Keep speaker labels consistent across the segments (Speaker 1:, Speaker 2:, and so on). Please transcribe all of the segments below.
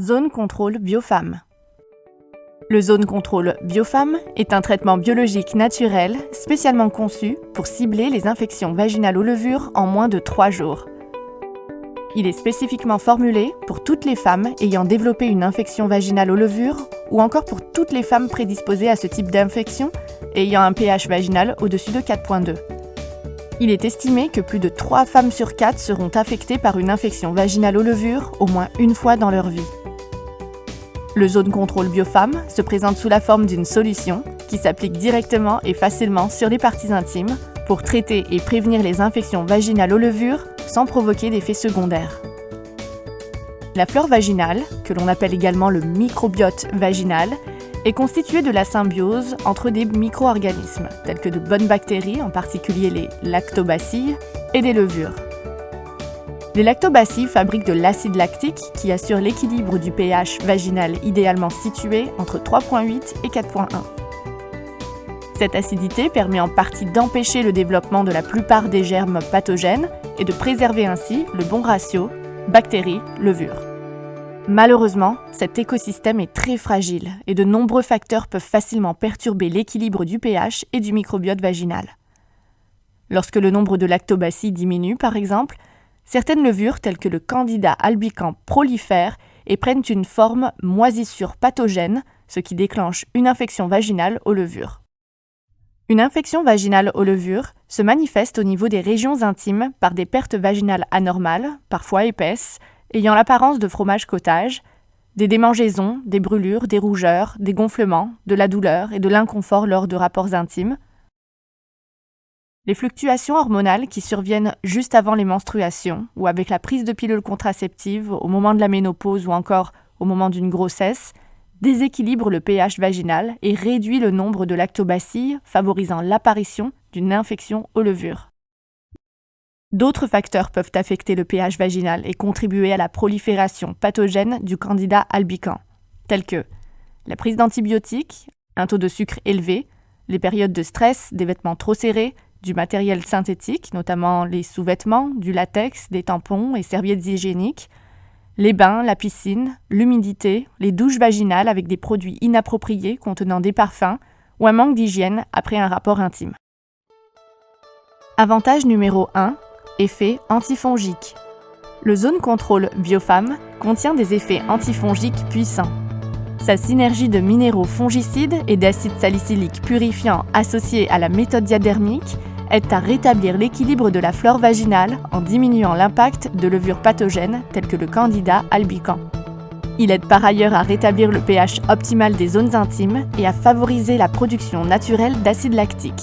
Speaker 1: Zone contrôle Biofam. Le zone contrôle Biofam est un traitement biologique naturel spécialement conçu pour cibler les infections vaginales aux levures en moins de 3 jours. Il est spécifiquement formulé pour toutes les femmes ayant développé une infection vaginale aux levures ou encore pour toutes les femmes prédisposées à ce type d'infection et ayant un pH vaginal au-dessus de 4,2. Il est estimé que plus de 3 femmes sur 4 seront affectées par une infection vaginale aux levures au moins une fois dans leur vie. Le zone contrôle Biofam se présente sous la forme d'une solution qui s'applique directement et facilement sur les parties intimes pour traiter et prévenir les infections vaginales aux levures sans provoquer d'effets secondaires. La flore vaginale, que l'on appelle également le microbiote vaginal, est constituée de la symbiose entre des micro-organismes, tels que de bonnes bactéries, en particulier les lactobacilles, et des levures. Les lactobacilles fabriquent de l'acide lactique qui assure l'équilibre du pH vaginal idéalement situé entre 3,8 et 4,1. Cette acidité permet en partie d'empêcher le développement de la plupart des germes pathogènes et de préserver ainsi le bon ratio bactéries-levures. Malheureusement, cet écosystème est très fragile et de nombreux facteurs peuvent facilement perturber l'équilibre du pH et du microbiote vaginal. Lorsque le nombre de lactobacilles diminue, par exemple, certaines levures, telles que le Candida albicans, prolifèrent et prennent une forme moisissure pathogène, ce qui déclenche une infection vaginale aux levures. Une infection vaginale aux levures se manifeste au niveau des régions intimes par des pertes vaginales anormales, parfois épaisses, ayant l'apparence de fromage cottage, des démangeaisons, des brûlures, des rougeurs, des gonflements, de la douleur et de l'inconfort lors de rapports intimes. Les fluctuations hormonales qui surviennent juste avant les menstruations ou avec la prise de pilules contraceptives au moment de la ménopause ou encore au moment d'une grossesse déséquilibrent le pH vaginal et réduit le nombre de lactobacilles, favorisant l'apparition d'une infection aux levures. D'autres facteurs peuvent affecter le pH vaginal et contribuer à la prolifération pathogène du Candida albicans, tels que la prise d'antibiotiques, un taux de sucre élevé, les périodes de stress, des vêtements trop serrés, du matériel synthétique, notamment les sous-vêtements, du latex, des tampons et serviettes hygiéniques, les bains, la piscine, l'humidité, les douches vaginales avec des produits inappropriés contenant des parfums ou un manque d'hygiène après un rapport intime. Avantage numéro 1, effet antifongique. Le zone contrôle Biofam contient des effets antifongiques puissants. Sa synergie de minéraux fongicides et d'acides salicyliques purifiants associés à la méthode diadermique aide à rétablir l'équilibre de la flore vaginale en diminuant l'impact de levures pathogènes telles que le Candida albicans. Il aide par ailleurs à rétablir le pH optimal des zones intimes et à favoriser la production naturelle d'acide lactique.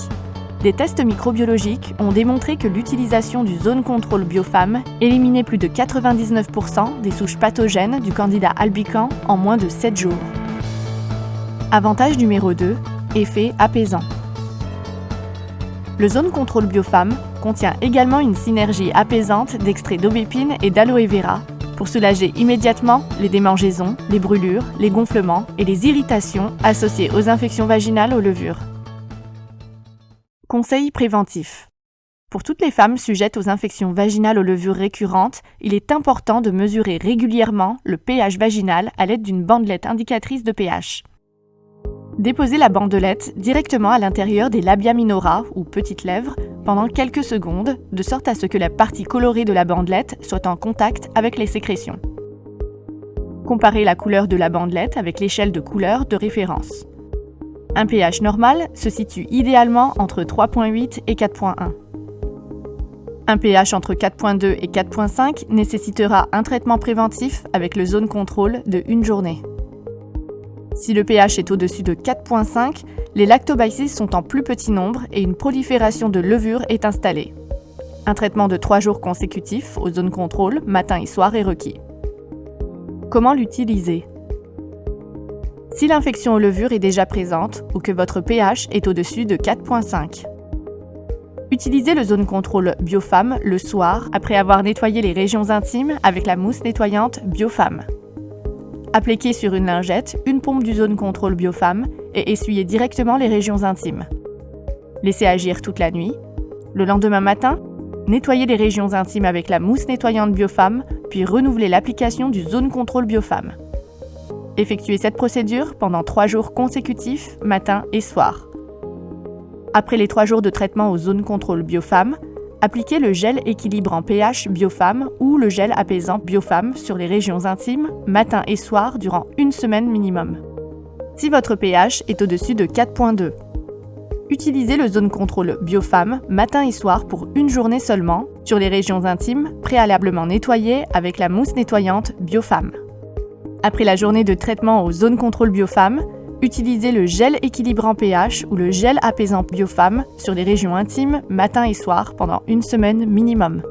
Speaker 1: Des tests microbiologiques ont démontré que l'utilisation du zone contrôle Biofam éliminait plus de 99% des souches pathogènes du Candida albicans en moins de 7 jours. Avantage numéro 2, effet apaisant. Le zone contrôle Biofam contient également une synergie apaisante d'extraits d'aubépine et d'aloe vera pour soulager immédiatement les démangeaisons, les brûlures, les gonflements et les irritations associées aux infections vaginales aux levures. Conseils préventifs. Pour toutes les femmes sujettes aux infections vaginales aux levures récurrentes, il est important de mesurer régulièrement le pH vaginal à l'aide d'une bandelette indicatrice de pH. Déposez la bandelette directement à l'intérieur des labia minora ou petites lèvres pendant quelques secondes, de sorte à ce que la partie colorée de la bandelette soit en contact avec les sécrétions. Comparez la couleur de la bandelette avec l'échelle de couleur de référence. Un pH normal se situe idéalement entre 3,8 et 4,1. Un pH entre 4,2 et 4,5 nécessitera un traitement préventif avec le zone contrôle de 1 journée. Si le pH est au-dessus de 4,5, les lactobacilles sont en plus petit nombre et une prolifération de levures est installée. Un traitement de 3 jours consécutifs aux zones contrôle, matin et soir est requis. Comment l'utiliser ? Si l'infection aux levures est déjà présente ou que votre pH est au-dessus de 4,5. Utilisez le zone contrôle Biofam le soir après avoir nettoyé les régions intimes avec la mousse nettoyante Biofam. Appliquez sur une lingette une pompe du zone contrôle Biofam et essuyez directement les régions intimes. Laissez agir toute la nuit. Le lendemain matin, nettoyez les régions intimes avec la mousse nettoyante Biofam, puis renouvelez l'application du zone contrôle Biofam. Effectuez cette procédure pendant 3 jours consécutifs, matin et soir. Après les 3 jours de traitement au zone contrôle Biofam, appliquez le gel équilibrant pH Biofam ou le gel apaisant Biofam sur les régions intimes, matin et soir durant 1 semaine minimum. Si votre pH est au-dessus de 4.2, utilisez le zone contrôle Biofam matin et soir pour 1 journée seulement sur les régions intimes préalablement nettoyées avec la mousse nettoyante Biofam. Après la journée de traitement au zone contrôle Biofam, utilisez le gel équilibrant pH ou le gel apaisant Biofam sur les régions intimes matin et soir pendant 1 semaine minimum.